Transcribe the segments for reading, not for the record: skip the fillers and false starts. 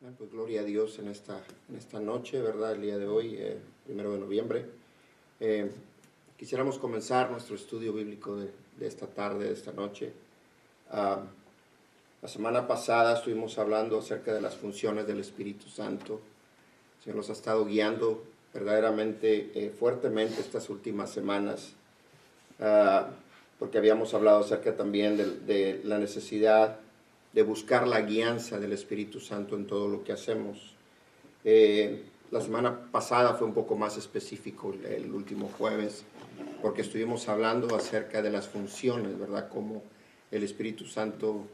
Pues gloria a Dios en esta noche, ¿verdad? El día de hoy, 1 de noviembre. Quisiéramos comenzar nuestro estudio bíblico de esta tarde, de esta noche. La semana pasada estuvimos hablando acerca de las funciones del Espíritu Santo. El Señor nos ha estado guiando verdaderamente fuertemente estas últimas semanas, porque habíamos hablado acerca también de la necesidad de buscar la guianza del Espíritu Santo en todo lo que hacemos. La semana pasada fue un poco más específico, el último jueves, porque estuvimos hablando acerca de las funciones, ¿verdad? Cómo el Espíritu Santo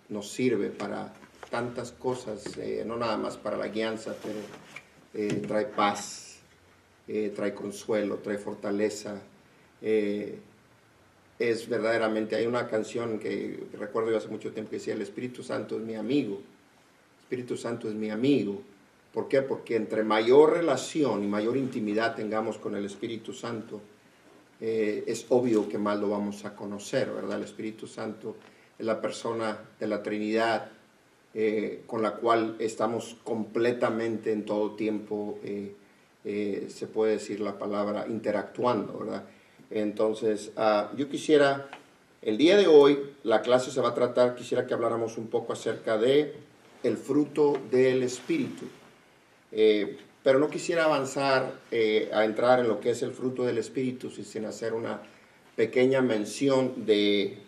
nos sirve para tantas cosas, no nada más para la guianza, pero trae paz, trae consuelo, trae fortaleza. Es verdaderamente, hay una canción que recuerdo yo hace mucho tiempo que decía: el Espíritu Santo es mi amigo, el Espíritu Santo es mi amigo. ¿Por qué? Porque entre mayor relación y mayor intimidad tengamos con el Espíritu Santo, es obvio que más lo vamos a conocer, ¿verdad? El Espíritu Santo es la persona de la Trinidad con la cual estamos completamente en todo tiempo, se puede decir la palabra, interactuando, ¿verdad? Entonces, yo quisiera, el día de hoy, la clase se va a tratar, quisiera que habláramos un poco acerca de el fruto del Espíritu. Pero no quisiera avanzar a entrar en lo que es el fruto del Espíritu sin hacer una pequeña mención de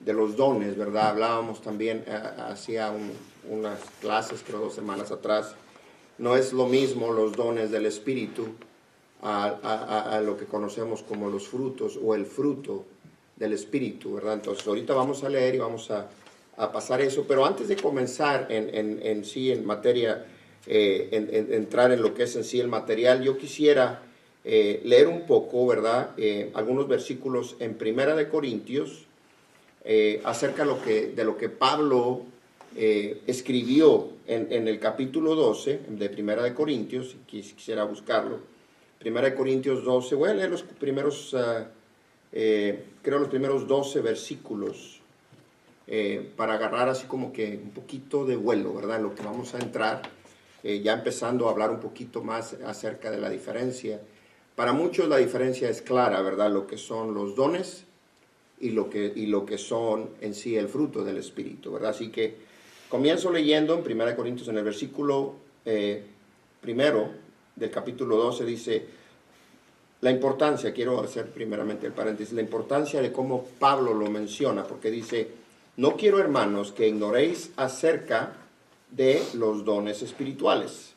los dones, ¿verdad? Hablábamos también, hacía unas clases, creo 2 semanas atrás. No es lo mismo los dones del Espíritu a lo que conocemos como los frutos o el fruto del Espíritu, ¿verdad? Entonces ahorita vamos a leer y vamos a pasar eso, pero antes de comenzar en sí en materia, entrar en lo que es en sí el material, yo quisiera leer un poco, ¿verdad? Algunos versículos en Primera de Corintios, acerca de lo que Pablo escribió en el capítulo 12 de Primera de Corintios, si quisiera buscarlo. Primera de Corintios 12, voy a leer los primeros, creo los primeros 12 versículos, para agarrar así como que un poquito de vuelo, ¿verdad? En lo que vamos a entrar, ya empezando a hablar un poquito más acerca de la diferencia. Para muchos la diferencia es clara, ¿verdad? Lo que son los dones y lo que son en sí el fruto del Espíritu, ¿verdad? Así que comienzo leyendo en 1 Corintios, en el versículo primero del capítulo 12, dice la importancia, quiero hacer primeramente el paréntesis, la importancia de cómo Pablo lo menciona, porque dice: no quiero, hermanos, que ignoréis acerca de los dones espirituales.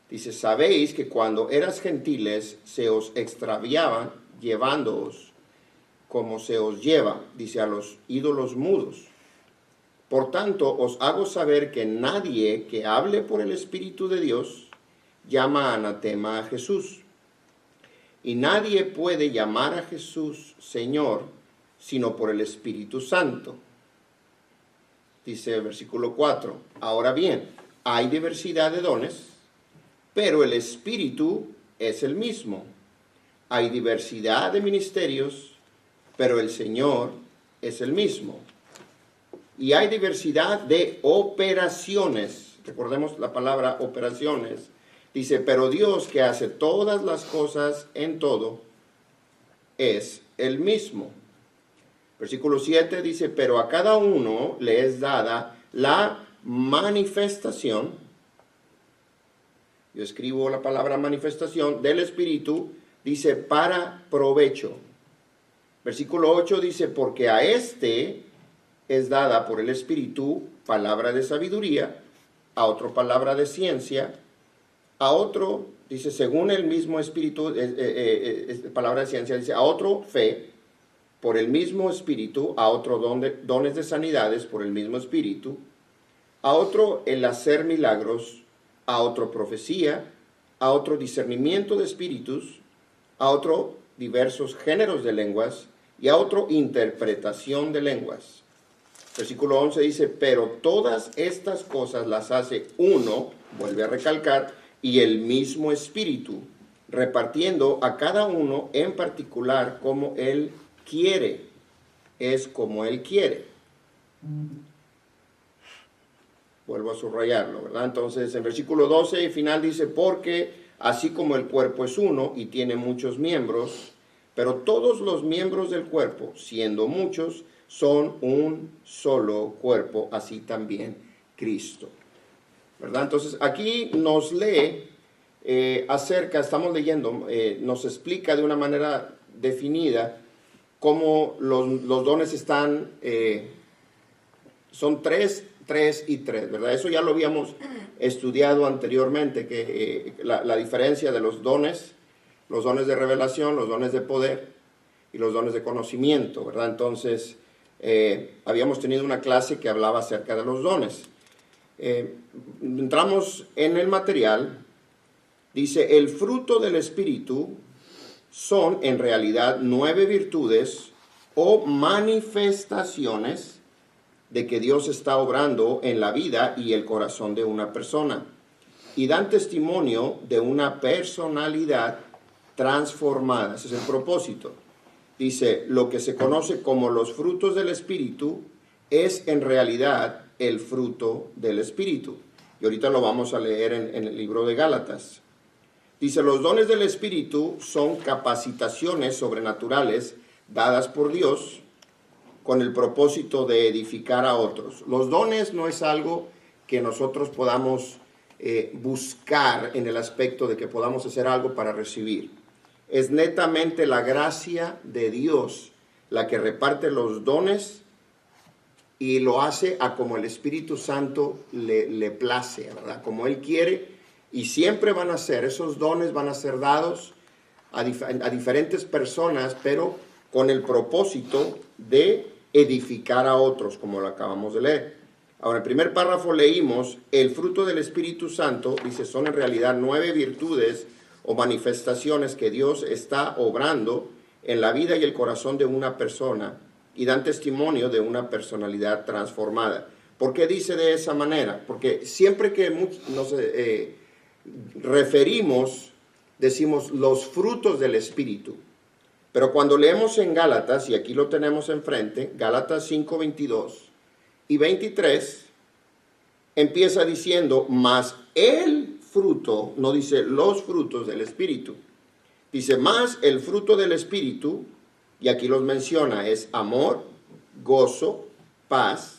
Dice: sabéis que cuando eras gentiles se os extraviaban llevándoos como se os lleva, dice, a los ídolos mudos. Por tanto, os hago saber que nadie que hable por el Espíritu de Dios llama anatema a Jesús. Y nadie puede llamar a Jesús Señor sino por el Espíritu Santo. Dice el versículo 4, ahora bien, hay diversidad de dones, pero el Espíritu es el mismo. Hay diversidad de ministerios, pero el Señor es el mismo. Y hay diversidad de operaciones. Recordemos la palabra operaciones. Dice: pero Dios, que hace todas las cosas en todo, es el mismo. Versículo 7 dice: pero a cada uno le es dada la manifestación. Yo escribo la palabra manifestación del Espíritu, dice, para provecho. Versículo 8 dice: porque a este es dada por el Espíritu palabra de sabiduría, a otro palabra de ciencia, a otro, dice, según el mismo Espíritu, palabra de ciencia, dice, a otro fe, por el mismo Espíritu, a otro dones de sanidades, por el mismo Espíritu, a otro el hacer milagros, a otro profecía, a otro discernimiento de espíritus, a otro diversos géneros de lenguas, y a otro interpretación de lenguas. Versículo 11 dice: pero todas estas cosas las hace uno, vuelve a recalcar, y el mismo Espíritu, repartiendo a cada uno en particular como Él quiere. Es como Él quiere. Vuelvo a subrayarlo, ¿verdad? Entonces, en versículo 12 y final dice, porque así como el cuerpo es uno y tiene muchos miembros, pero todos los miembros del cuerpo, siendo muchos, son un solo cuerpo, así también Cristo, ¿verdad? Entonces, aquí nos lee estamos leyendo, nos explica de una manera definida cómo los dones están, son tres y tres, ¿verdad? Eso ya lo habíamos estudiado anteriormente, que la diferencia de los dones de revelación, los dones de poder y los dones de conocimiento, ¿verdad? Entonces, habíamos tenido una clase que hablaba acerca de los dones. Entramos en el material, dice, el fruto del Espíritu son en realidad 9 virtudes o manifestaciones de que Dios está obrando en la vida y el corazón de una persona, y dan testimonio de una personalidad transformada. Ese es el propósito. Dice, lo que se conoce como los frutos del Espíritu es en realidad el fruto del Espíritu. Y ahorita lo vamos a leer en el libro de Gálatas. Dice, los dones del Espíritu son capacitaciones sobrenaturales dadas por Dios con el propósito de edificar a otros. Los dones no es algo que nosotros podamos buscar en el aspecto de que podamos hacer algo para recibir. Es netamente la gracia de Dios la que reparte los dones y lo hace a como el Espíritu Santo le place, ¿verdad? Como Él quiere, y siempre van a ser, esos dones van a ser dados a diferentes personas, pero con el propósito de edificar a otros, como lo acabamos de leer. Ahora, en el primer párrafo leímos, el fruto del Espíritu Santo, dice, son en realidad 9 virtudes o manifestaciones que Dios está obrando en la vida y el corazón de una persona y dan testimonio de una personalidad transformada. ¿Por qué dice de esa manera? Porque siempre que nos referimos, decimos los frutos del Espíritu. Pero cuando leemos en Gálatas, y aquí lo tenemos enfrente, Gálatas 5, 22 y 23, empieza diciendo, más el fruto, no dice los frutos del Espíritu, dice más el fruto del Espíritu, y aquí los menciona, es amor, gozo, paz,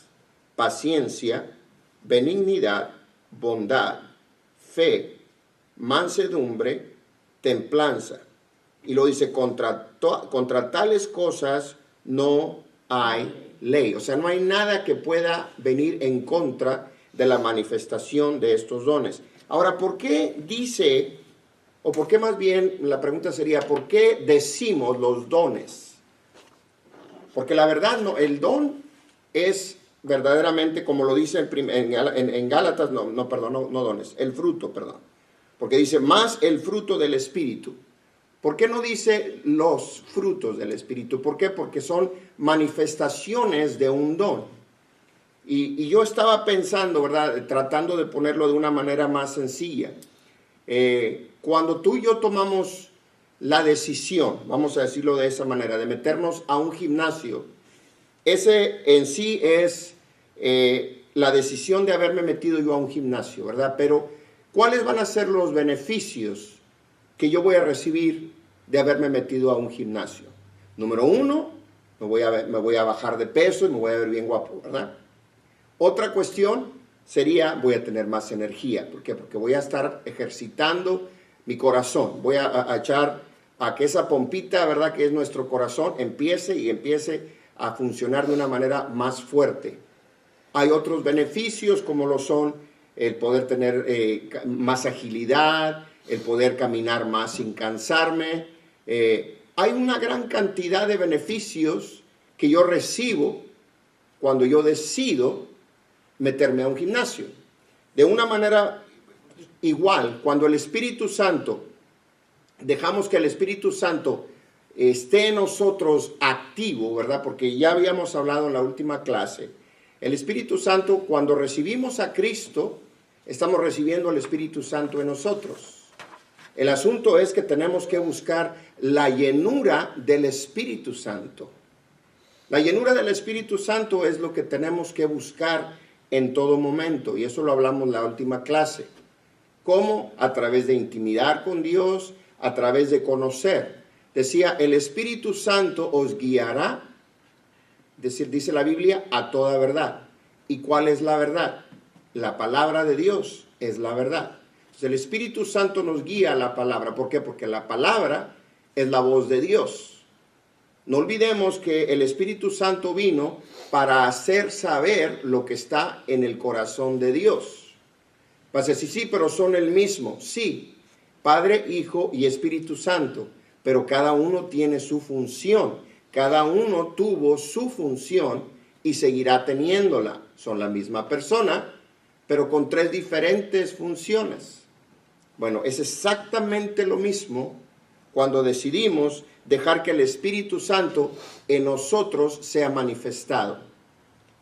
paciencia, benignidad, bondad, fe, mansedumbre, templanza. Y lo dice, contra tales cosas no hay ley. O sea, no hay nada que pueda venir en contra de la manifestación de estos dones. Ahora, ¿por qué dice, o por qué más bien, la pregunta sería, ¿por qué decimos los dones? Porque la verdad, no, el don es verdaderamente, como lo dice en Gálatas, no dones, el fruto, perdón. Porque dice, más el fruto del Espíritu. ¿Por qué no dice los frutos del Espíritu? ¿Por qué? Porque son manifestaciones de un don. Y yo estaba pensando, ¿verdad? Tratando de ponerlo de una manera más sencilla. Cuando tú y yo tomamos la decisión, vamos a decirlo de esa manera, de meternos a un gimnasio, ese en sí es la decisión de haberme metido yo a un gimnasio, ¿verdad? Pero, ¿cuáles van a ser los beneficios que yo voy a recibir de haberme metido a un gimnasio? Número 1, me voy a bajar de peso y me voy a ver bien guapo, ¿verdad? Otra cuestión sería, voy a tener más energía. ¿Por qué? Porque voy a estar ejercitando mi corazón. Voy a echar a que esa pompita, ¿verdad?, que es nuestro corazón, empiece a funcionar de una manera más fuerte. Hay otros beneficios como lo son el poder tener más agilidad, el poder caminar más sin cansarme. Hay una gran cantidad de beneficios que yo recibo cuando yo decido meterme a un gimnasio. De una manera igual, cuando el Espíritu Santo, dejamos que el Espíritu Santo esté en nosotros activo, ¿verdad? Porque ya habíamos hablado en la última clase. El Espíritu Santo, cuando recibimos a Cristo, estamos recibiendo el Espíritu Santo en nosotros. El asunto es que tenemos que buscar la llenura del Espíritu Santo. La llenura del Espíritu Santo es lo que tenemos que buscar en todo momento. Y eso lo hablamos en la última clase. ¿Cómo? A través de intimidar con Dios, a través de conocer. Decía, el Espíritu Santo os guiará, dice la Biblia, a toda verdad. ¿Y cuál es la verdad? La palabra de Dios es la verdad. Entonces, el Espíritu Santo nos guía a la palabra. ¿Por qué? Porque la palabra es la voz de Dios. No olvidemos que el Espíritu Santo vino para hacer saber lo que está en el corazón de Dios. Va a decir, sí, pero son el mismo. Sí, Padre, Hijo y Espíritu Santo, pero cada uno tiene su función. Cada uno tuvo su función y seguirá teniéndola. Son la misma persona, pero con 3 diferentes funciones. Bueno, es exactamente lo mismo cuando decidimos dejar que el Espíritu Santo en nosotros sea manifestado.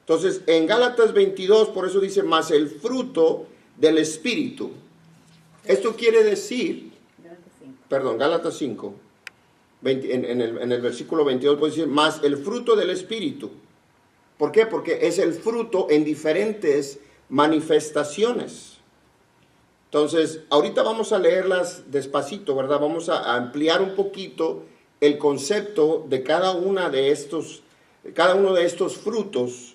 Entonces, en Gálatas 22, por eso dice, más el fruto del Espíritu. Esto quiere decir, Gálatas 5, en el versículo 22 puede decir, más el fruto del Espíritu. ¿Por qué? Porque es el fruto en diferentes manifestaciones. Entonces, ahorita vamos a leerlas despacito, ¿verdad? Vamos a ampliar un poquito el concepto de cada uno de estos frutos.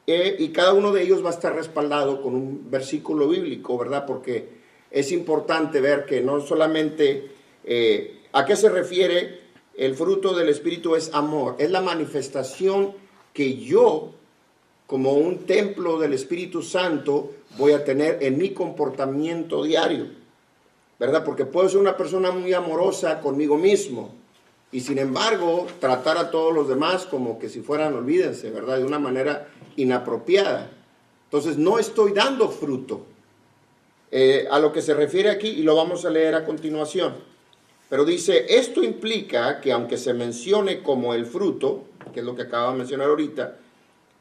Y cada uno de ellos va a estar respaldado con un versículo bíblico, ¿verdad? Porque es importante ver que no solamente, ¿a qué se refiere? El fruto del Espíritu es amor, es la manifestación que yo, como un templo del Espíritu Santo, voy a tener en mi comportamiento diario, ¿verdad? Porque puedo ser una persona muy amorosa conmigo mismo, y sin embargo, tratar a todos los demás como que si fueran, olvídense, ¿verdad? De una manera inapropiada. Entonces, no estoy dando fruto. A lo que se refiere aquí, y lo vamos a leer a continuación. Pero dice, esto implica que aunque se mencione como el fruto, que es lo que acabo de mencionar ahorita,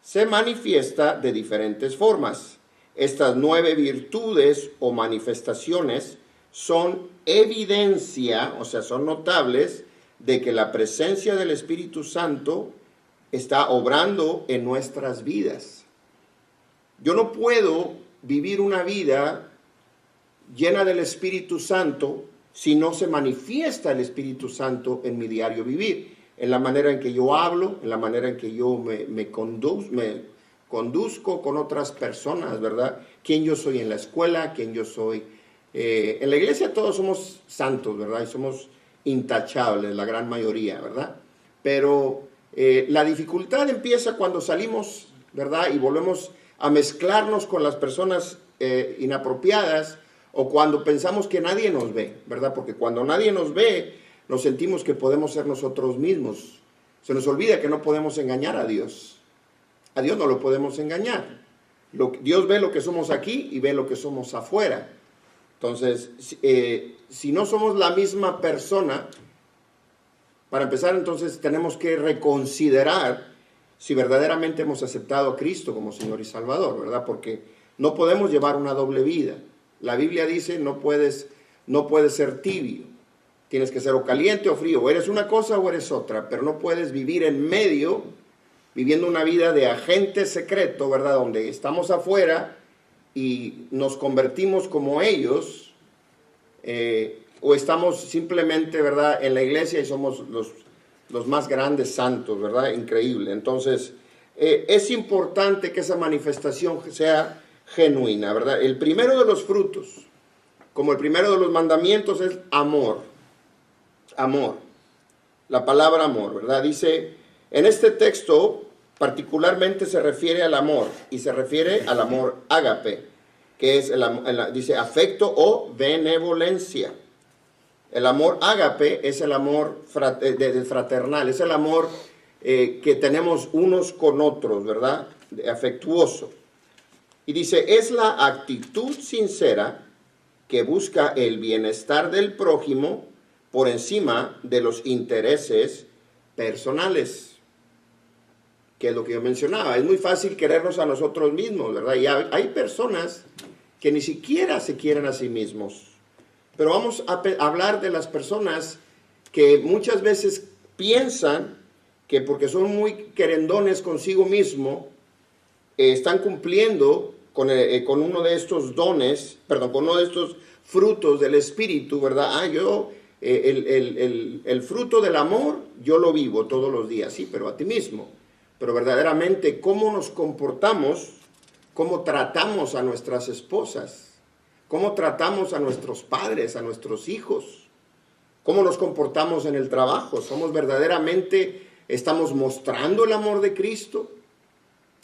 se manifiesta de diferentes formas. Estas 9 virtudes o manifestaciones son evidencia, o sea, son notables, de que la presencia del Espíritu Santo está obrando en nuestras vidas. Yo no puedo vivir una vida llena del Espíritu Santo si no se manifiesta el Espíritu Santo en mi diario vivir, en la manera en que yo hablo, en la manera en que yo me conduzco con otras personas, ¿verdad? Quién yo soy en la escuela, quién yo soy. En la iglesia todos somos santos, ¿verdad? Y somos intachables, la gran mayoría, ¿verdad? Pero la dificultad empieza cuando salimos, ¿verdad? Y volvemos a mezclarnos con las personas inapropiadas, o cuando pensamos que nadie nos ve, ¿verdad? Porque cuando nadie nos ve, nos sentimos que podemos ser nosotros mismos. Se nos olvida que no podemos engañar a Dios. A Dios no lo podemos engañar. Dios ve lo que somos aquí y ve lo que somos afuera. Entonces, si no somos la misma persona, para empezar, entonces tenemos que reconsiderar si verdaderamente hemos aceptado a Cristo como Señor y Salvador, ¿verdad? Porque no podemos llevar una doble vida. La Biblia dice, no puedes ser tibio. Tienes que ser o caliente o frío. O eres una cosa o eres otra, pero no puedes vivir en medio, viviendo una vida de agente secreto, ¿verdad? Donde estamos afuera y nos convertimos como ellos, o estamos simplemente, ¿verdad?, en la iglesia y somos los más grandes santos, ¿verdad? Increíble. Entonces, es importante que esa manifestación sea genuina, ¿verdad? El primero de los frutos, como el primero de los mandamientos, es amor. Amor. La palabra amor, ¿verdad? Dice, en este texto particularmente se refiere al amor, y se refiere al amor ágape, que es, dice, afecto o benevolencia. El amor ágape es el amor fraternal, es el amor que tenemos unos con otros, ¿verdad? Afectuoso. Y dice, es la actitud sincera que busca el bienestar del prójimo por encima de los intereses personales, que es lo que yo mencionaba. Es muy fácil querernos a nosotros mismos, ¿verdad? Y hay personas que ni siquiera se quieren a sí mismos. Pero vamos a hablar de las personas que muchas veces piensan que porque son muy querendones consigo mismo, están cumpliendo con uno de estos dones, perdón, con uno de estos frutos del Espíritu, ¿verdad? El fruto del amor, yo lo vivo todos los días, sí, pero a ti mismo. Pero verdaderamente, ¿cómo nos comportamos? ¿Cómo tratamos a nuestras esposas? ¿Cómo tratamos a nuestros padres, a nuestros hijos? ¿Cómo nos comportamos en el trabajo? ¿Somos verdaderamente, estamos mostrando el amor de Cristo?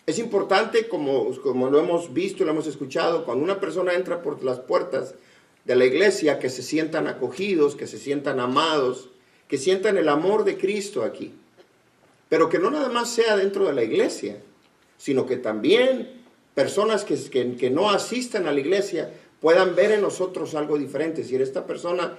Es importante, como lo hemos visto, lo hemos escuchado, cuando una persona entra por las puertas de la iglesia, que se sientan acogidos, que se sientan amados, que sientan el amor de Cristo aquí. Pero que no nada más sea dentro de la iglesia, sino que también personas que no asistan a la iglesia puedan ver en nosotros algo diferente. Es decir, esta persona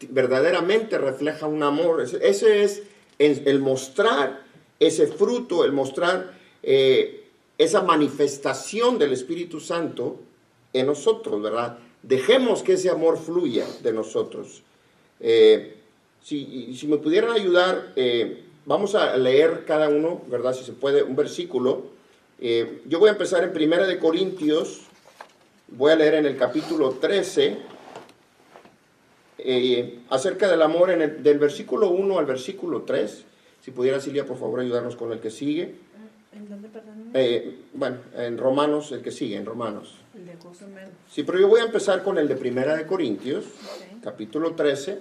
verdaderamente refleja un amor. Ese es el mostrar ese fruto, el mostrar esa manifestación del Espíritu Santo en nosotros, ¿verdad? Dejemos que ese amor fluya de nosotros. Si me pudieran ayudar, vamos a leer cada uno, ¿verdad? Si se puede, un versículo. Yo voy a empezar en 1 Corintios, voy a leer en el capítulo 13, acerca del amor, del versículo 1 al versículo 3. Si pudiera, Silvia, por favor, ayudarnos con el que sigue. ¿En dónde, perdón? Bueno, en Romanos, el que sigue, en Romanos. El de gozo menos. Sí, pero yo voy a empezar con el de 1 Corintios, Okay. capítulo 13,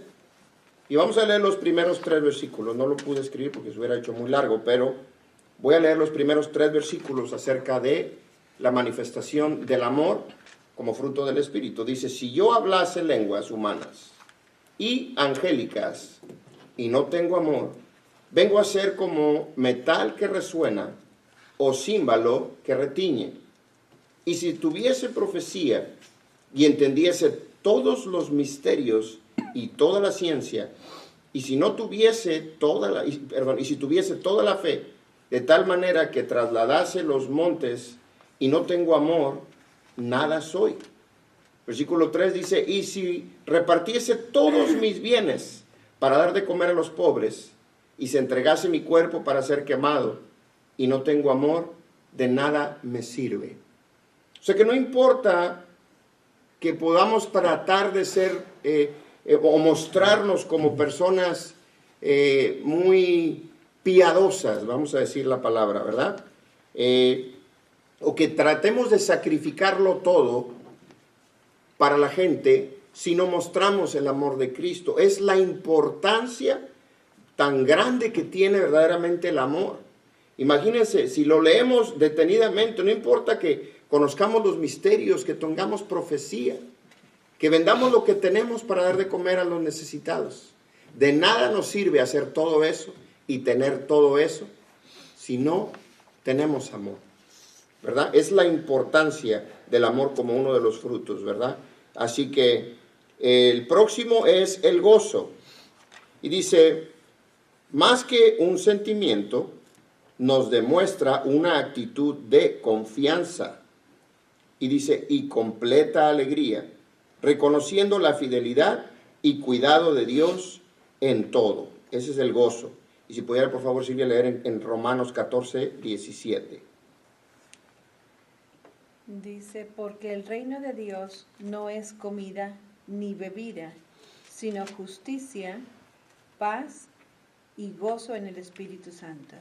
y vamos a leer los primeros 3 versículos. No lo pude escribir porque se hubiera hecho muy largo, pero voy a leer los primeros 3 versículos acerca de la manifestación del amor como fruto del Espíritu. Dice, si yo hablase lenguas humanas y angélicas y no tengo amor, vengo a ser como metal que resuena o címbalo que retiñe. Y si tuviese profecía y entendiese todos los misterios y toda la ciencia, y si tuviese toda la fe, de tal manera que trasladase los montes y no tengo amor, nada soy. Versículo 3 dice, y si repartiese todos mis bienes para dar de comer a los pobres, y se entregase mi cuerpo para ser quemado, y no tengo amor, de nada me sirve. O sea que no importa que podamos tratar de ser o mostrarnos como personas muy piadosas, vamos a decir la palabra, ¿verdad? O que tratemos de sacrificarlo todo para la gente si no mostramos el amor de Cristo. Es la importancia tan grande que tiene verdaderamente el amor. Imagínense, si lo leemos detenidamente, no importa que conozcamos los misterios, que tengamos profecía, que vendamos lo que tenemos para dar de comer a los necesitados. De nada nos sirve hacer todo eso y tener todo eso si no tenemos amor, ¿verdad? Es la importancia del amor como uno de los frutos, ¿verdad? Así que el próximo es el gozo. Y dice, más que un sentimiento, nos demuestra una actitud de confianza. Y dice, y completa alegría, reconociendo la fidelidad y cuidado de Dios en todo. Ese es el gozo. Y si pudiera, por favor, Silvia, leer en Romanos 14, 17. Dice, porque el reino de Dios no es comida ni bebida, sino justicia, paz y gozo en el Espíritu Santo.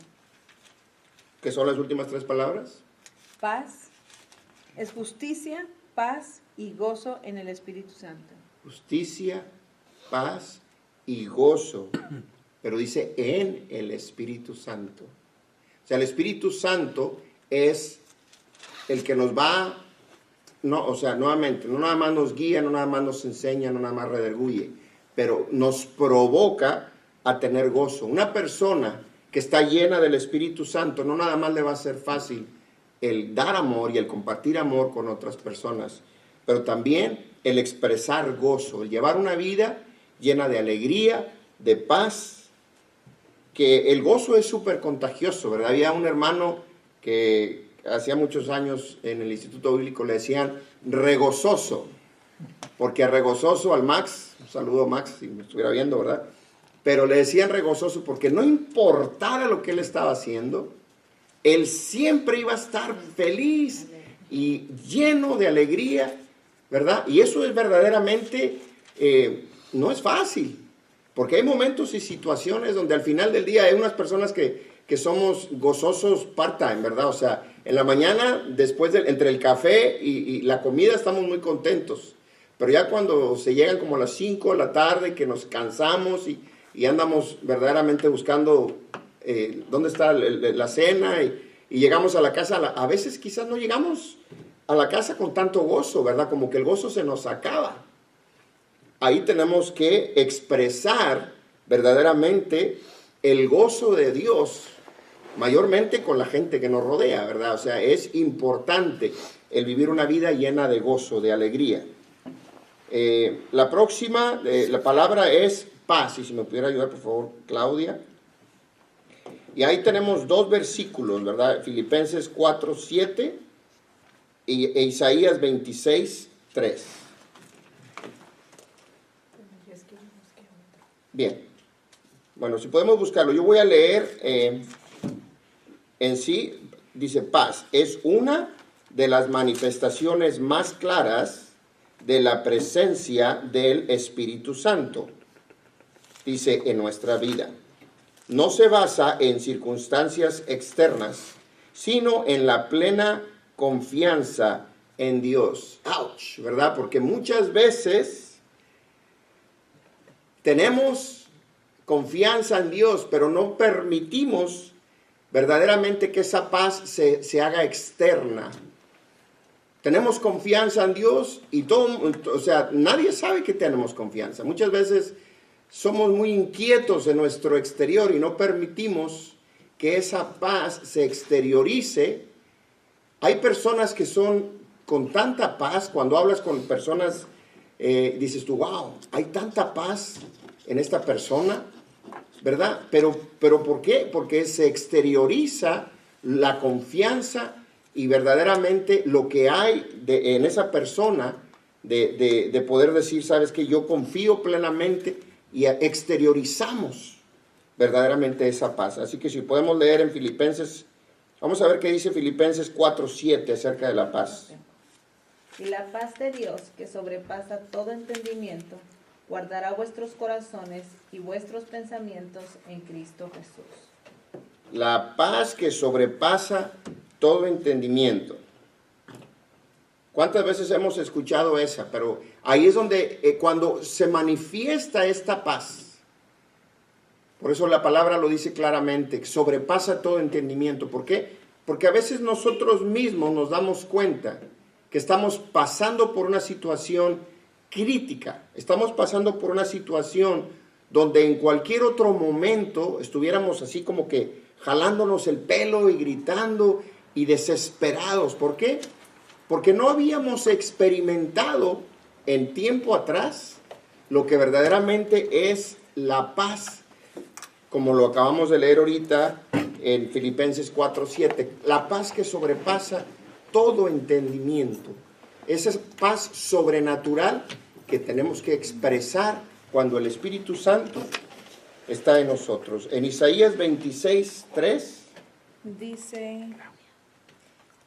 ¿Qué son las últimas 3 palabras? Paz, es justicia, paz y gozo en el Espíritu Santo. Justicia, paz y gozo. Pero dice en el Espíritu Santo. O sea, el Espíritu Santo es el que nos va, nuevamente, no nada más nos guía, no nada más nos enseña, no nada más redarguye, pero nos provoca a tener gozo. Una persona que está llena del Espíritu Santo, no nada más le va a ser fácil el dar amor y el compartir amor con otras personas, pero también el expresar gozo, el llevar una vida llena de alegría, de paz, que el gozo es súper contagioso, ¿verdad? Había un hermano que hacía muchos años en el Instituto Bíblico le decían regozoso, porque regozoso al Max, un saludo Max si me estuviera viendo, ¿verdad? Pero le decían regozoso porque no importara lo que él estaba haciendo, Él siempre iba a estar feliz y lleno de alegría, ¿verdad? Y eso es verdaderamente, no es fácil, porque hay momentos y situaciones donde al final del día hay unas personas que somos gozosos part-time, ¿verdad? O sea, en la mañana, entre el café y la comida estamos muy contentos, pero ya cuando se llegan como a las 5 de la tarde, que nos cansamos y andamos verdaderamente buscando dónde está la cena y llegamos a la casa, a veces quizás no llegamos a la casa con tanto gozo, ¿verdad? Como que el gozo se nos acaba. Ahí tenemos que expresar verdaderamente el gozo de Dios, mayormente con la gente que nos rodea, ¿verdad? O sea, es importante el vivir una vida llena de gozo, de alegría. La próxima, la palabra es paz, y si me pudiera ayudar, por favor, Claudia. Y ahí tenemos dos versículos, ¿verdad? Filipenses 4:7 e Isaías 26:3. Bien. Bueno, si podemos buscarlo, yo voy a leer en sí, dice paz, es una de las manifestaciones más claras de la presencia del Espíritu Santo, dice, en nuestra vida. No se basa en circunstancias externas, sino en la plena confianza en Dios. ¡Auch! ¿Verdad? Porque muchas veces tenemos confianza en Dios, pero no permitimos verdaderamente que esa paz se haga externa. Tenemos confianza en Dios y nadie sabe que tenemos confianza. Muchas veces somos muy inquietos en nuestro exterior y no permitimos que esa paz se exteriorice. Hay personas que son con tanta paz, cuando hablas con personas, dices tú, wow, hay tanta paz en esta persona, ¿verdad? Pero ¿por qué? Porque se exterioriza la confianza y verdaderamente lo que hay en esa persona de poder decir, sabes que yo confío plenamente y exteriorizamos verdaderamente esa paz. Así que si podemos leer en Filipenses, vamos a ver qué dice Filipenses 4:7 acerca de la paz. Y la paz de Dios, que sobrepasa todo entendimiento, guardará vuestros corazones y vuestros pensamientos en Cristo Jesús. La paz que sobrepasa todo entendimiento. ¿Cuántas veces hemos escuchado esa? Pero ahí es donde cuando se manifiesta esta paz, por eso la palabra lo dice claramente, sobrepasa todo entendimiento. ¿Por qué? Porque a veces nosotros mismos nos damos cuenta que estamos pasando por una situación crítica, estamos pasando por una situación donde en cualquier otro momento estuviéramos así como que jalándonos el pelo y gritando y desesperados. ¿Por qué? Porque no habíamos experimentado en tiempo atrás lo que verdaderamente es la paz, como lo acabamos de leer ahorita en Filipenses 4:7, la paz que sobrepasa todo entendimiento. Esa es paz sobrenatural que tenemos que expresar cuando el Espíritu Santo está en nosotros. En Isaías 26:3 dice: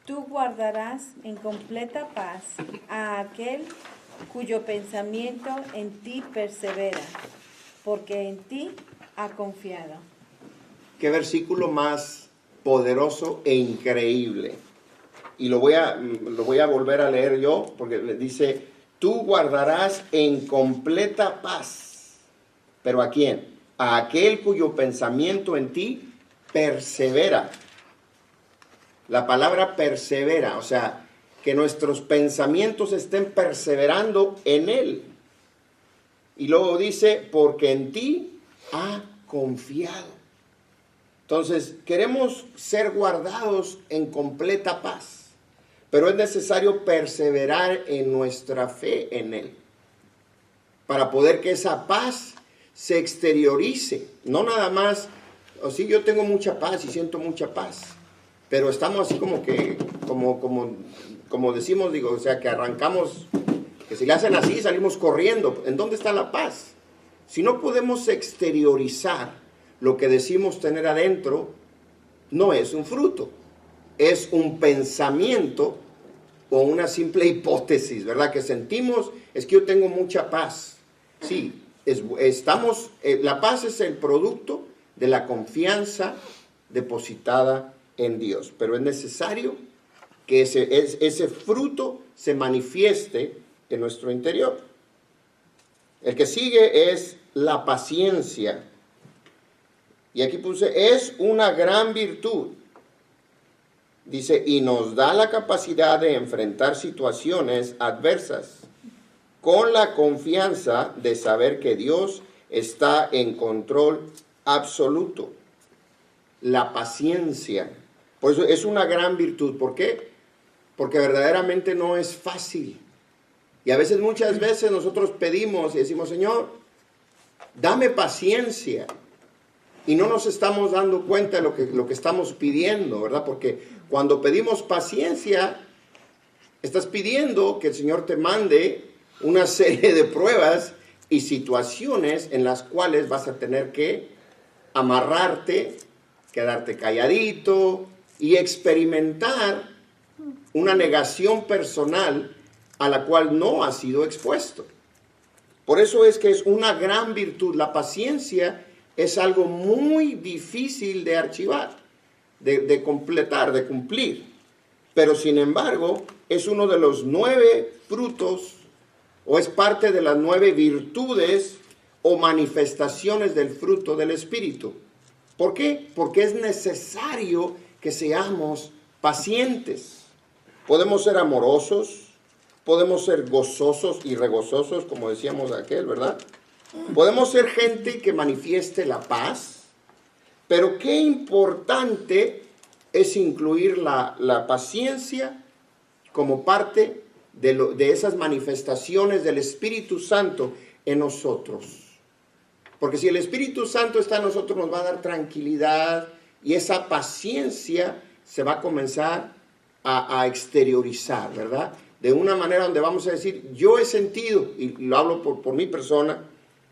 tú guardarás en completa paz a aquel cuyo pensamiento en ti persevera, porque en ti ha confiado. Qué versículo más poderoso e increíble. Y lo voy a volver a leer yo, porque le dice, tú guardarás en completa paz. ¿Pero a quién? A aquel cuyo pensamiento en ti persevera. La palabra persevera, o sea, que nuestros pensamientos estén perseverando en Él. Y luego dice, porque en ti ha confiado. Entonces, queremos ser guardados en completa paz, pero es necesario perseverar en nuestra fe en Él, para poder que esa paz se exteriorice. No nada más, o sí, yo tengo mucha paz y siento mucha paz, pero estamos así como que, como decimos, digo, o sea, que arrancamos, que si le hacen así, salimos corriendo. ¿En dónde está la paz? Si no podemos exteriorizar lo que decimos tener adentro, no es un fruto. es un pensamiento o una simple hipótesis, ¿verdad? Que sentimos, es que yo tengo mucha paz. Sí, la paz es el producto de la confianza depositada en Dios, pero es necesario que ese fruto se manifieste en nuestro interior. El que sigue es la paciencia. Y aquí puse, es una gran virtud. Dice, y nos da la capacidad de enfrentar situaciones adversas con la confianza de saber que Dios está en control absoluto. La paciencia. Por eso es una gran virtud. ¿Por qué? Porque verdaderamente no es fácil. Y a veces, muchas veces nosotros pedimos y decimos, Señor, dame paciencia. Y no nos estamos dando cuenta de lo que estamos pidiendo, ¿verdad? Porque cuando pedimos paciencia, estás pidiendo que el Señor te mande una serie de pruebas y situaciones en las cuales vas a tener que amarrarte, quedarte calladito y experimentar una negación personal a la cual no has sido expuesto. Por eso es que es una gran virtud. La paciencia es algo muy difícil de archivar, de completar, de cumplir. Pero sin embargo, es uno de los 9 frutos, o es parte de las 9 virtudes o manifestaciones del fruto del Espíritu. ¿Por qué? Porque es necesario que seamos pacientes. Podemos ser amorosos, podemos ser gozosos y regozosos, como decíamos aquel, ¿verdad? Podemos ser gente que manifieste la paz, pero qué importante es incluir la paciencia como parte de esas manifestaciones del Espíritu Santo en nosotros. Porque si el Espíritu Santo está en nosotros, nos va a dar tranquilidad y esa paciencia se va a comenzar a exteriorizar, ¿verdad? De una manera donde vamos a decir, yo he sentido, y lo hablo por mi persona,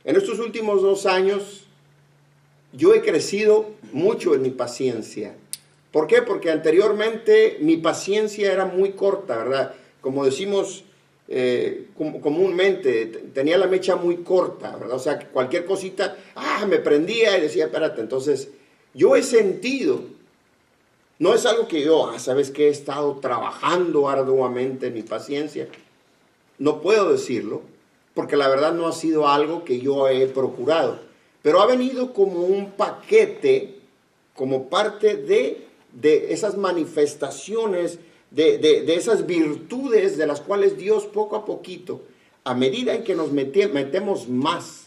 en estos últimos 2 años, yo he crecido mucho en mi paciencia. ¿Por qué? Porque anteriormente mi paciencia era muy corta, ¿verdad? Como decimos comúnmente, tenía la mecha muy corta, ¿verdad? O sea, que cualquier cosita, me prendía y decía, espérate. Entonces, yo he sentido, no es algo que yo, sabes que he estado trabajando arduamente en mi paciencia. No puedo decirlo, porque la verdad no ha sido algo que yo he procurado. Pero ha venido como un paquete, como parte de esas manifestaciones, de esas virtudes de las cuales Dios poco a poquito, a medida en que nos metemos más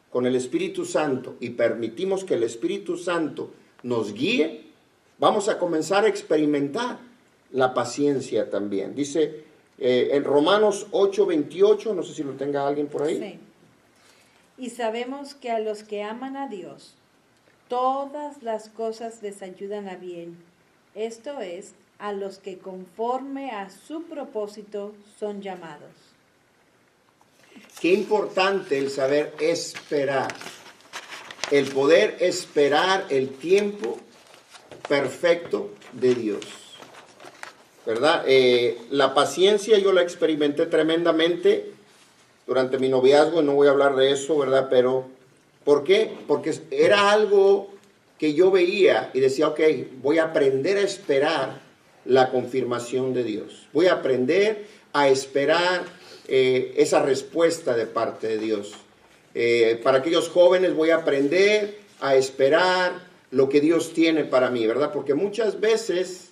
con el Espíritu Santo y permitimos que el Espíritu Santo nos guíe, vamos a comenzar a experimentar la paciencia también. Dice en Romanos 8:28, no sé si lo tenga alguien por ahí. Sí. Y sabemos que a los que aman a Dios, todas las cosas les ayudan a bien. Esto es, a los que conforme a su propósito son llamados. Qué importante el saber esperar, el poder esperar el tiempo perfecto de Dios, ¿verdad? La paciencia yo la experimenté tremendamente durante mi noviazgo, no voy a hablar de eso, ¿verdad? Pero, ¿por qué? Porque era algo que yo veía y decía, ok, voy a aprender a esperar la confirmación de Dios. Voy a aprender a esperar esa respuesta de parte de Dios. Para aquellos jóvenes voy a aprender a esperar lo que Dios tiene para mí, ¿verdad? Porque muchas veces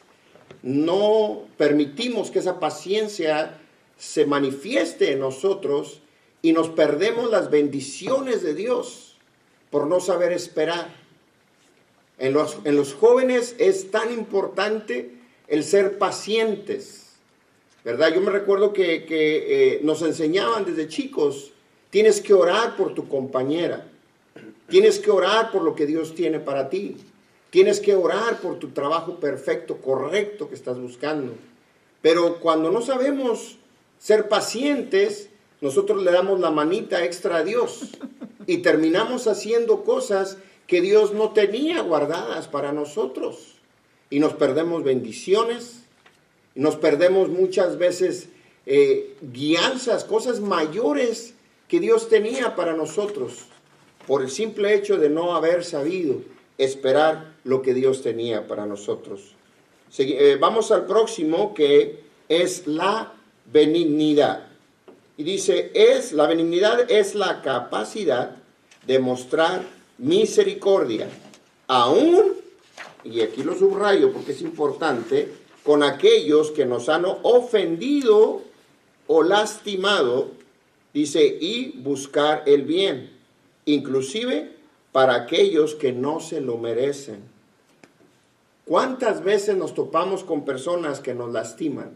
no permitimos que esa paciencia se manifieste en nosotros y nos perdemos las bendiciones de Dios por no saber esperar. En los jóvenes es tan importante el ser pacientes, ¿verdad? Yo me recuerdo que nos enseñaban desde chicos, tienes que orar por tu compañera, tienes que orar por lo que Dios tiene para ti, tienes que orar por tu trabajo perfecto, correcto que estás buscando. Pero cuando no sabemos ser pacientes, nosotros le damos la manita extra a Dios y terminamos haciendo cosas que Dios no tenía guardadas para nosotros. y nos perdemos bendiciones, y nos perdemos muchas veces guianzas, cosas mayores que Dios tenía para nosotros, por el simple hecho de no haber sabido esperar lo que Dios tenía para nosotros. Vamos al próximo, que es la benignidad. Y dice, la benignidad es la capacidad de mostrar misericordia, aún, y aquí lo subrayo porque es importante, con aquellos que nos han ofendido o lastimado, dice, y buscar el bien, inclusive para aquellos que no se lo merecen. ¿Cuántas veces nos topamos con personas que nos lastiman?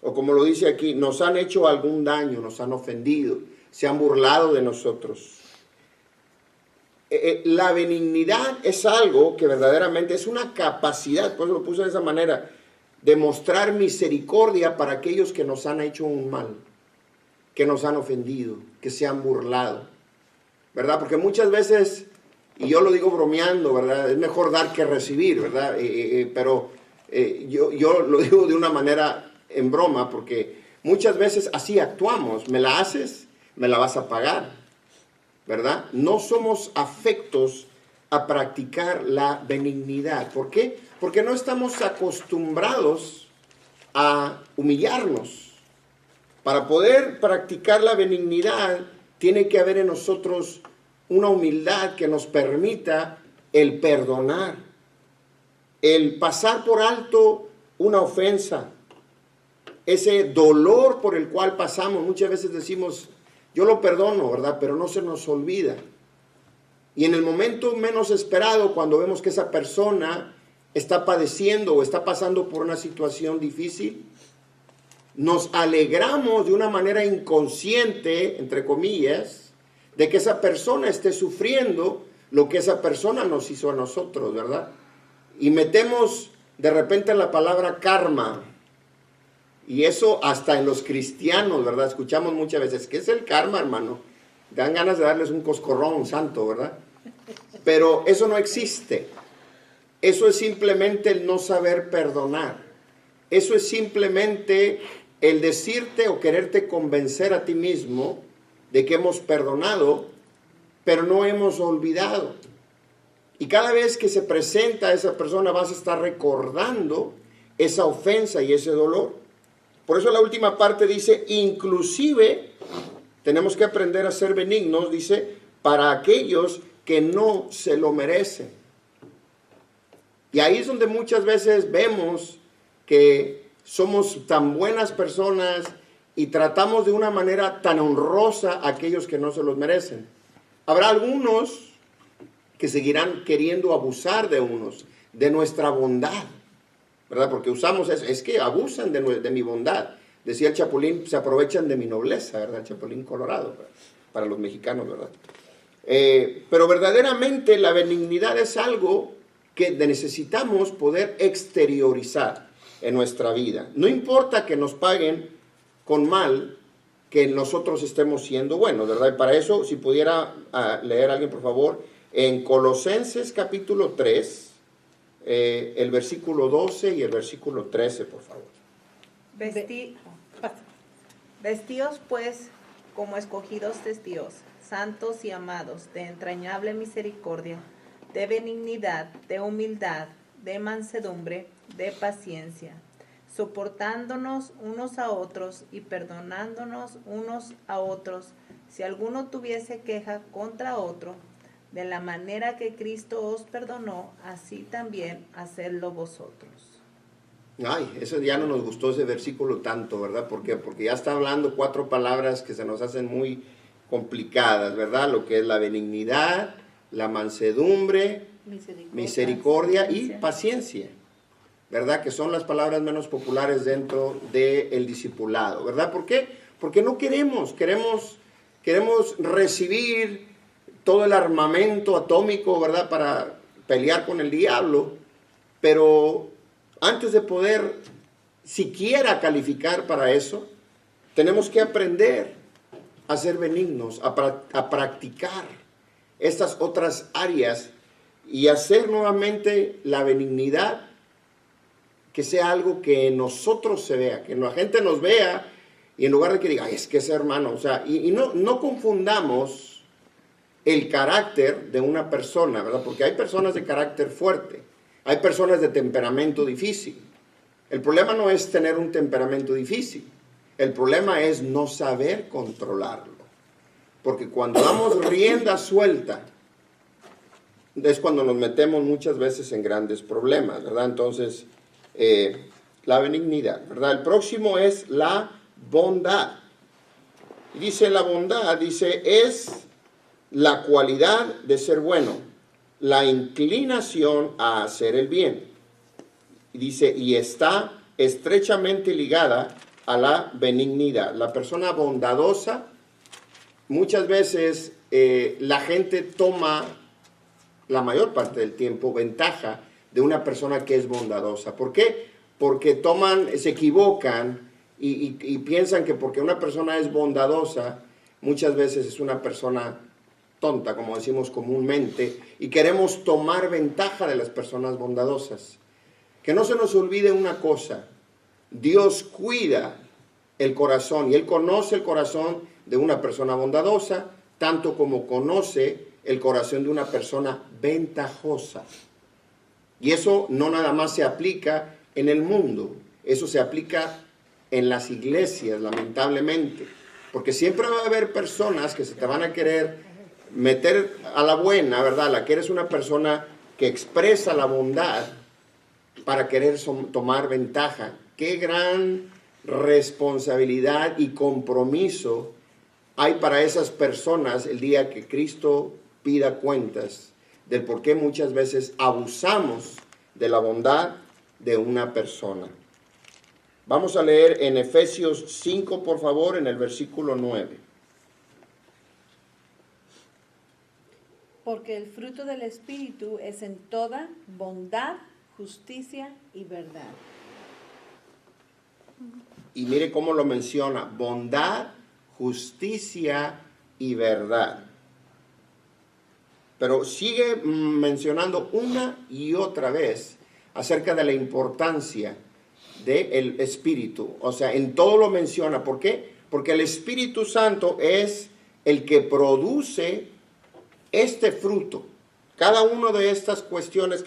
O como lo dice aquí, nos han hecho algún daño, nos han ofendido, se han burlado de nosotros. La benignidad es algo que verdaderamente es una capacidad, por eso lo puse de esa manera, de mostrar misericordia para aquellos que nos han hecho un mal, que nos han ofendido, que se han burlado, ¿verdad? Porque muchas veces, y yo lo digo bromeando, ¿verdad? Es mejor dar que recibir, ¿verdad? Pero yo lo digo de una manera en broma, porque muchas veces así actuamos. Me la haces, me la vas a pagar, ¿verdad? No somos afectos a practicar la benignidad. ¿Por qué? Porque no estamos acostumbrados a humillarnos. Para poder practicar la benignidad, tiene que haber en nosotros una humildad que nos permita el perdonar, el pasar por alto una ofensa, ese dolor por el cual pasamos. Muchas veces decimos, yo lo perdono, ¿verdad? Pero no se nos olvida. Y en el momento menos esperado, cuando vemos que esa persona está padeciendo o está pasando por una situación difícil, nos alegramos de una manera inconsciente, entre comillas, de que esa persona esté sufriendo lo que esa persona nos hizo a nosotros, ¿verdad? Y metemos de repente la palabra karma. Y eso hasta en los cristianos, ¿verdad? Escuchamos muchas veces, ¿qué es el karma, hermano? Dan ganas de darles un coscorrón santo, ¿verdad? Pero eso no existe. Eso es simplemente el no saber perdonar. Eso es simplemente el decirte o quererte convencer a ti mismo de que hemos perdonado, pero no hemos olvidado. Y cada vez que se presenta esa persona vas a estar recordando esa ofensa y ese dolor. Por eso la última parte dice, inclusive tenemos que aprender a ser benignos, dice, para aquellos que no se lo merecen. Y ahí es donde muchas veces vemos que somos tan buenas personas y tratamos de una manera tan honrosa a aquellos que no se los merecen. Habrá algunos que seguirán queriendo abusar de unos, de nuestra bondad, ¿verdad? Porque usamos eso, es que abusan de mi bondad. Decía el Chapulín, se aprovechan de mi nobleza, ¿verdad? El Chapulín Colorado, para los mexicanos, ¿verdad? Pero verdaderamente la benignidad es algo que necesitamos poder exteriorizar en nuestra vida. No importa que nos paguen con mal, que nosotros estemos siendo buenos, ¿verdad? Y para eso, si pudiera leer alguien, por favor, en Colosenses capítulo 3, el versículo 12 y el versículo 13, por favor. Vestíos pues como escogidos testigos, santos y amados, de entrañable misericordia, de benignidad, de humildad, de mansedumbre, de paciencia, soportándonos unos a otros y perdonándonos unos a otros, si alguno tuviese queja contra otro, de la manera que Cristo os perdonó, así también hacedlo vosotros. Ay, eso ya no nos gustó ese versículo tanto, ¿verdad? ¿Por qué? Porque ya está hablando 4 palabras que se nos hacen muy complicadas, ¿verdad? Lo que es la benignidad, la mansedumbre, misericordia y paciencia, ¿verdad? Que son las palabras menos populares dentro del discipulado, ¿verdad? ¿Por qué? Porque no queremos recibir todo el armamento atómico, ¿verdad? Para pelear con el diablo, pero antes de poder siquiera calificar para eso, tenemos que aprender a ser benignos, a practicar estas otras áreas y hacer nuevamente la benignidad que sea algo que en nosotros se vea, que la gente nos vea y en lugar de que diga, "Ay, es que ese hermano", o sea, y no confundamos el carácter de una persona, ¿verdad? Porque hay personas de carácter fuerte, hay personas de temperamento difícil. El problema no es tener un temperamento difícil, el problema es no saber controlarlo. Porque cuando damos rienda suelta, es cuando nos metemos muchas veces en grandes problemas, ¿verdad? Entonces, la benignidad, ¿verdad? El próximo es la bondad. Y dice la bondad, dice, es la cualidad de ser bueno, la inclinación a hacer el bien. Y dice, y está estrechamente ligada a la benignidad. La persona bondadosa, muchas veces la gente toma la mayor parte del tiempo ventaja de una persona que es bondadosa. ¿Por qué? Porque se equivocan y piensan que porque una persona es bondadosa, muchas veces es una persona tonta, como decimos comúnmente, y queremos tomar ventaja de las personas bondadosas. Que no se nos olvide una cosa, Dios cuida el corazón y Él conoce el corazón de una persona bondadosa, tanto como conoce el corazón de una persona ventajosa. Y eso no nada más se aplica en el mundo, eso se aplica en las iglesias, lamentablemente. Porque siempre va a haber personas que se te van a querer meter a la buena, ¿verdad? La que eres una persona que expresa la bondad para querer tomar ventaja. Qué gran responsabilidad y compromiso hay para esas personas el día que Cristo pida cuentas del por qué muchas veces abusamos de la bondad de una persona. Vamos a leer en Efesios 5, por favor, en el versículo 9. Porque el fruto del Espíritu es en toda bondad, justicia y verdad. Y mire cómo lo menciona, bondad, justicia y verdad. Pero sigue mencionando una y otra vez acerca de la importancia del Espíritu. O sea, en todo lo menciona. ¿Por qué? Porque el Espíritu Santo es el que produce este fruto. Cada una de estas cuestiones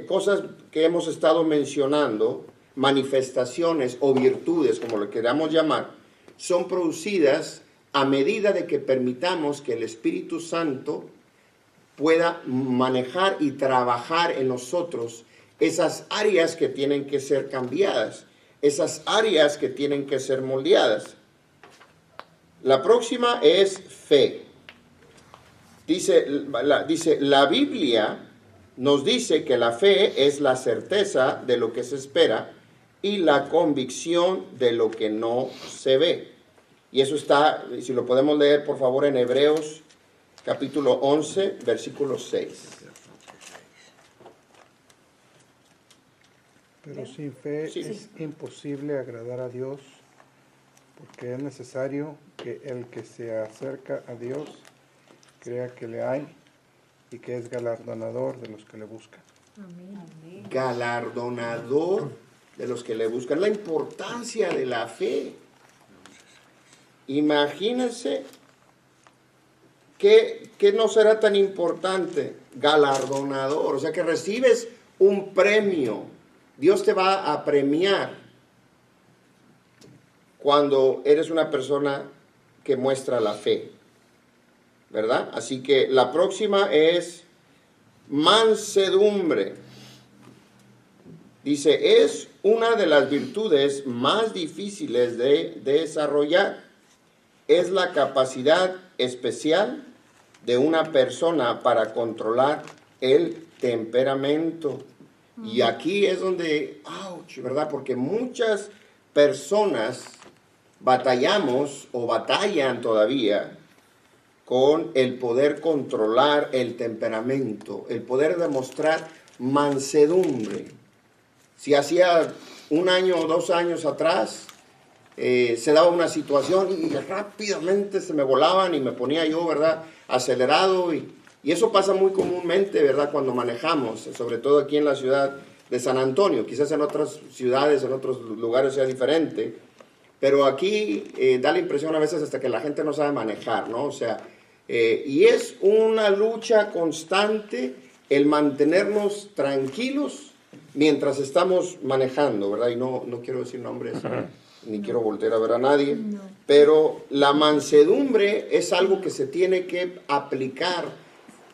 cosas que hemos estado mencionando, manifestaciones o virtudes, como lo queramos llamar, son producidas a medida de que permitamos que el Espíritu Santo pueda manejar y trabajar en nosotros esas áreas que tienen que ser cambiadas, esas áreas que tienen que ser moldeadas. La próxima es fe. Dice la Biblia nos dice que la fe es la certeza de lo que se espera y la convicción de lo que no se ve. Y eso está, si lo podemos leer por favor en Hebreos capítulo 11, versículo 6. Pero sin fe es imposible agradar a Dios, porque es necesario que el que se acerca a Dios crea que le hay y que es galardonador de los que le buscan. Amén. Galardonador de los que le buscan. La importancia de la fe. Imagínense que no será tan importante. Galardonador, o sea que recibes un premio. Dios te va a premiar cuando eres una persona que muestra la fe, ¿verdad? Así que la próxima es mansedumbre. Dice, es una de las virtudes más difíciles de desarrollar. Es la capacidad especial de una persona para controlar el temperamento. Y aquí es donde, ouch, ¿verdad? Porque muchas personas batallamos o batallan todavía con el poder controlar el temperamento, el poder demostrar mansedumbre. Si hacía 1 año o 2 años atrás se daba una situación y rápidamente se me volaban y me ponía yo, ¿verdad?, acelerado y eso pasa muy comúnmente, ¿verdad?, cuando manejamos, sobre todo aquí en la ciudad de San Antonio. Quizás en otras ciudades, en otros lugares sea diferente, pero aquí da la impresión a veces hasta que la gente no sabe manejar, ¿no? O sea, y es una lucha constante el mantenernos tranquilos mientras estamos manejando, ¿verdad? Y no quiero decir nombres, ni quiero voltear a ver a nadie, pero la mansedumbre es algo que se tiene que aplicar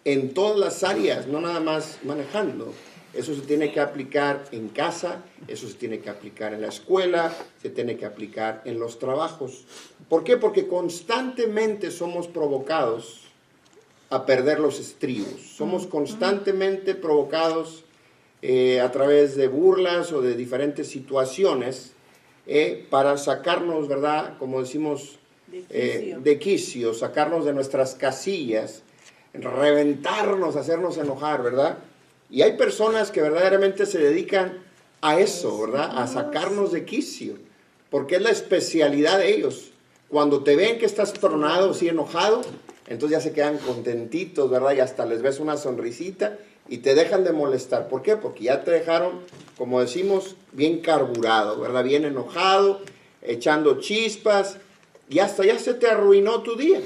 en todas las áreas, no nada más manejando. Eso se tiene que aplicar en casa, eso se tiene que aplicar en la escuela, se tiene que aplicar en los trabajos. ¿Por qué? Porque constantemente somos provocados a perder los estribos. Somos constantemente provocados a través de burlas o de diferentes situaciones para sacarnos, ¿verdad? Como decimos, de quicio, sacarnos de nuestras casillas, reventarnos, hacernos enojar, ¿verdad? Y hay personas que verdaderamente se dedican a eso, ¿verdad? A sacarnos de quicio, porque es la especialidad de ellos. Cuando te ven que estás tronado, así enojado, entonces ya se quedan contentitos, ¿verdad? Y hasta les ves una sonrisita y te dejan de molestar. ¿Por qué? Porque ya te dejaron, como decimos, bien carburado, ¿verdad? Bien enojado, echando chispas, y hasta ya se te arruinó tu día.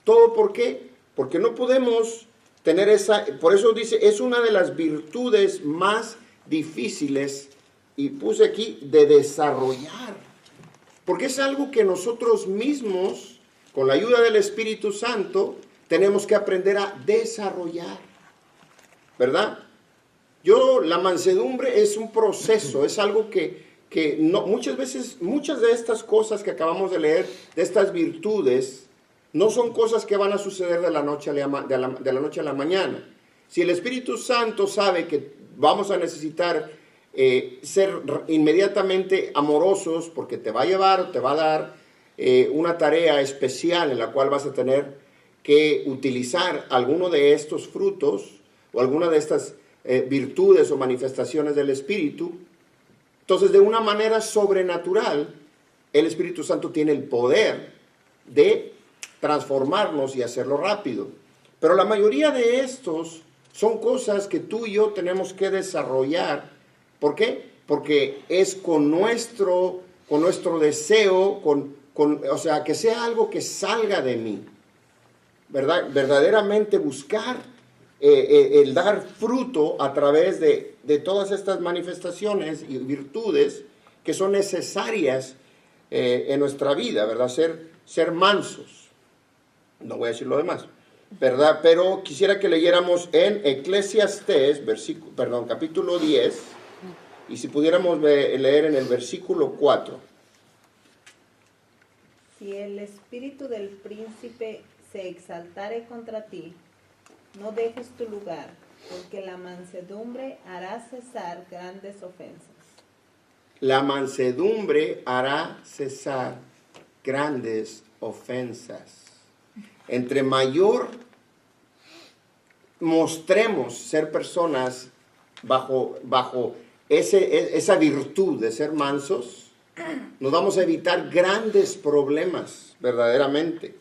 ¿Todo por qué? Porque no podemos tener esa, por eso dice, es una de las virtudes más difíciles, y puse aquí, de desarrollar. Porque es algo que nosotros mismos, con la ayuda del Espíritu Santo, tenemos que aprender a desarrollar, ¿verdad? La mansedumbre es un proceso, es algo que no, muchas veces, muchas de estas cosas que acabamos de leer, de estas virtudes, no son cosas que van a suceder de la noche a la mañana. Si el Espíritu Santo sabe que vamos a necesitar ser inmediatamente amorosos, porque te va a llevar o te va a dar una tarea especial en la cual vas a tener que utilizar alguno de estos frutos o alguna de estas virtudes o manifestaciones del Espíritu, entonces de una manera sobrenatural el Espíritu Santo tiene el poder de transformarnos y hacerlo rápido. Pero la mayoría de estos son cosas que tú y yo tenemos que desarrollar. ¿Por qué? Porque es con nuestro deseo, o sea, que sea algo que salga de mí, ¿verdad? Verdaderamente buscar el dar fruto a través de todas estas manifestaciones y virtudes que son necesarias en nuestra vida, ¿verdad? Ser mansos. No voy a decir lo demás, ¿verdad? Pero quisiera que leyéramos en Eclesiastés, capítulo 10, y si pudiéramos leer en el versículo 4. Si el espíritu del príncipe se exaltare contra ti, no dejes tu lugar, porque la mansedumbre hará cesar grandes ofensas. La mansedumbre hará cesar grandes ofensas. Entre mayor mostremos ser personas bajo esa virtud de ser mansos, nos vamos a evitar grandes problemas, verdaderamente.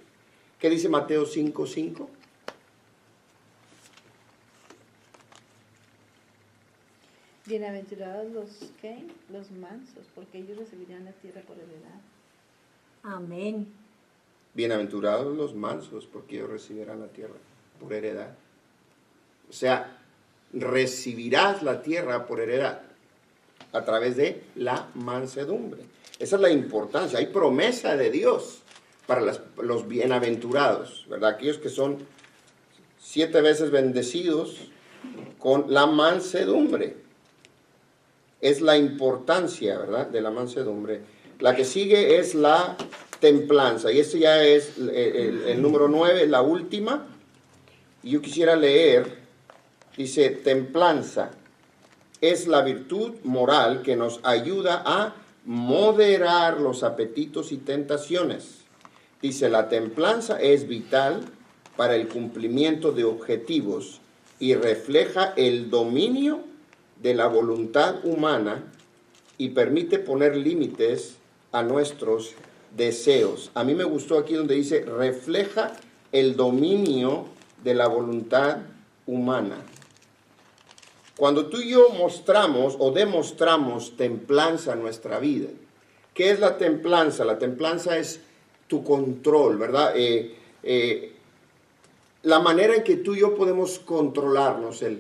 ¿Qué dice Mateo 5:5? Bienaventurados los mansos, porque ellos recibirán la tierra por heredad. Amén. Bienaventurados los mansos, porque ellos recibirán la tierra por heredad. O sea, recibirás la tierra por heredad a través de la mansedumbre. Esa es la importancia. Hay promesa de Dios para los bienaventurados, ¿verdad? Aquellos que son 7 veces bendecidos con la mansedumbre. Es la importancia, ¿verdad?, de la mansedumbre. La que sigue es la templanza, y este ya es el número 9, la última. Y yo quisiera leer, dice, templanza es la virtud moral que nos ayuda a moderar los apetitos y tentaciones. Dice, la templanza es vital para el cumplimiento de objetivos y refleja el dominio de la voluntad humana y permite poner límites a nuestros deseos. A mí me gustó aquí donde dice, refleja el dominio de la voluntad humana. Cuando tú y yo mostramos o demostramos templanza en nuestra vida, ¿qué es la templanza? La templanza es tu control, ¿verdad? La manera en que tú y yo podemos controlarnos, se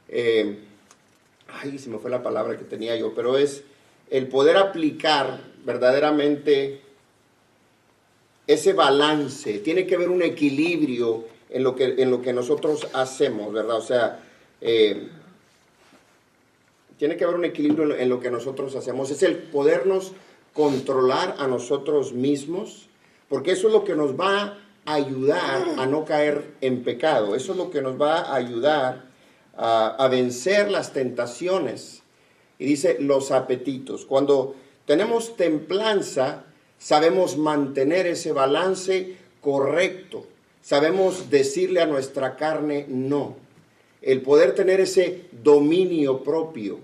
me fue la palabra que tenía yo, pero es el poder aplicar verdaderamente ese balance. Tiene que haber un equilibrio en lo que nosotros hacemos, ¿verdad? O sea, tiene que haber un equilibrio en lo que nosotros hacemos. Es el podernos controlar a nosotros mismos, porque eso es lo que nos va a ayudar a no caer en pecado. Eso es lo que nos va a ayudar a vencer las tentaciones. Y dice, los apetitos. Cuando tenemos templanza, sabemos mantener ese balance correcto. Sabemos decirle a nuestra carne no. El poder tener ese dominio propio.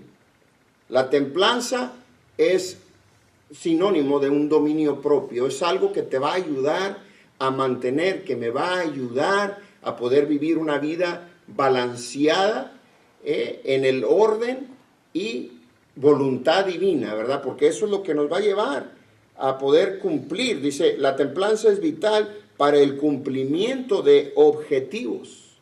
La templanza es sinónimo de un dominio propio. Es algo que te va a ayudar a mantener, que me va a ayudar a poder vivir una vida balanceada en el orden y voluntad divina, ¿verdad? Porque eso es lo que nos va a llevar a poder cumplir. Dice, la templanza es vital para el cumplimiento de objetivos.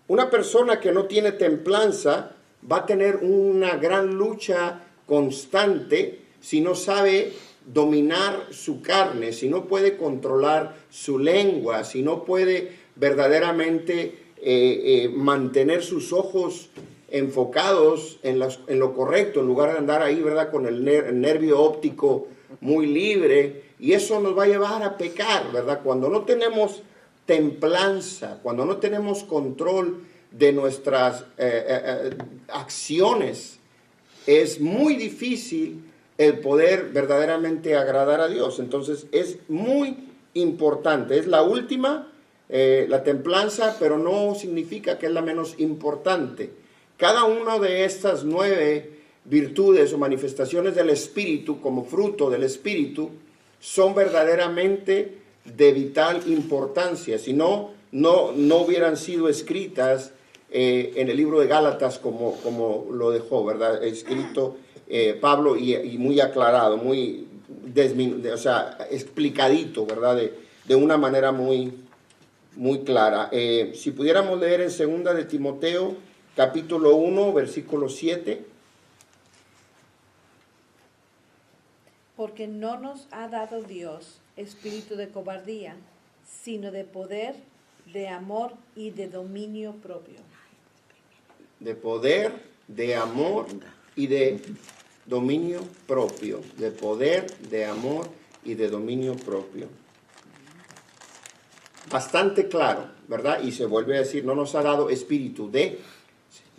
Una persona que no tiene templanza va a tener una gran lucha constante si no sabe dominar su carne, si no puede controlar su lengua, si no puede verdaderamente mantener sus ojos enfocados en lo correcto, en lugar de andar ahí, ¿verdad?, con el nervio óptico muy libre, y eso nos va a llevar a pecar, ¿verdad? Cuando no tenemos templanza, cuando no tenemos control de nuestras acciones, es muy difícil el poder verdaderamente agradar a Dios. Entonces es muy importante, es la última, la templanza, pero no significa que es la menos importante. Cada una de estas 9 virtudes o manifestaciones del Espíritu, como fruto del Espíritu, son verdaderamente de vital importancia. Si no, no hubieran sido escritas en el libro de Gálatas como lo dejó, ¿verdad? Escrito Pablo y muy aclarado, muy explicadito, ¿verdad? De una manera muy clara. Si pudiéramos leer en 2 de Timoteo, capítulo 1, versículo 7. Porque no nos ha dado Dios espíritu de cobardía, sino de poder, de amor y de dominio propio. De poder, de amor y de dominio propio. De poder, de amor y de dominio propio. Bastante claro, ¿verdad? Y se vuelve a decir, no nos ha dado espíritu de,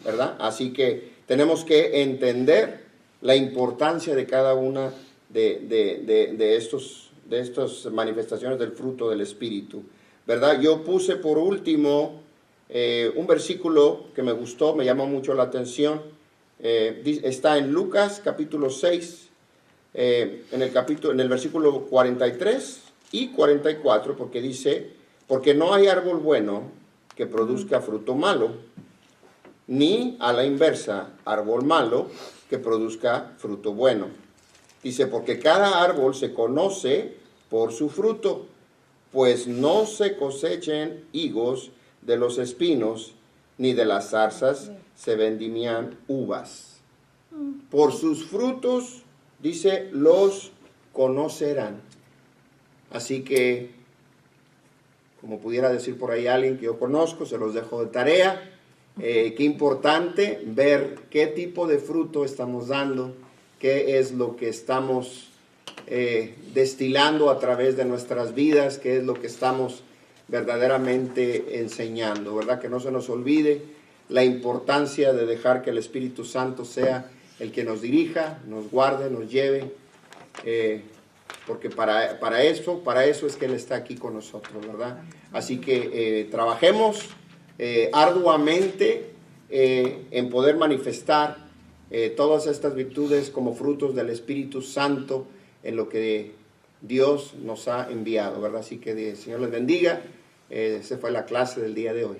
¿verdad? Así que tenemos que entender la importancia de cada una de estas manifestaciones del fruto del Espíritu, ¿verdad? Yo puse por último un versículo que me gustó, me llama mucho la atención. Está en Lucas capítulo 6, en el versículo 43 y 44, porque dice, porque no hay árbol bueno que produzca fruto malo, ni a la inversa, árbol malo que produzca fruto bueno. Dice, porque cada árbol se conoce por su fruto, pues no se cosechen higos de los espinos, ni de las zarzas se vendimian uvas. Por sus frutos, dice, los conocerán. Así que, como pudiera decir por ahí alguien que yo conozco, se los dejo de tarea. Qué importante ver qué tipo de fruto estamos dando, qué es lo que estamos destilando a través de nuestras vidas, qué es lo que estamos verdaderamente enseñando, ¿verdad? Que no se nos olvide la importancia de dejar que el Espíritu Santo sea el que nos dirija, nos guarde, nos lleve, porque para eso es que Él está aquí con nosotros, ¿verdad? Así que trabajemos arduamente en poder manifestar todas estas virtudes como frutos del Espíritu Santo en lo que Dios nos ha enviado, ¿verdad? Así que el Señor les bendiga. Esa fue la clase del día de hoy.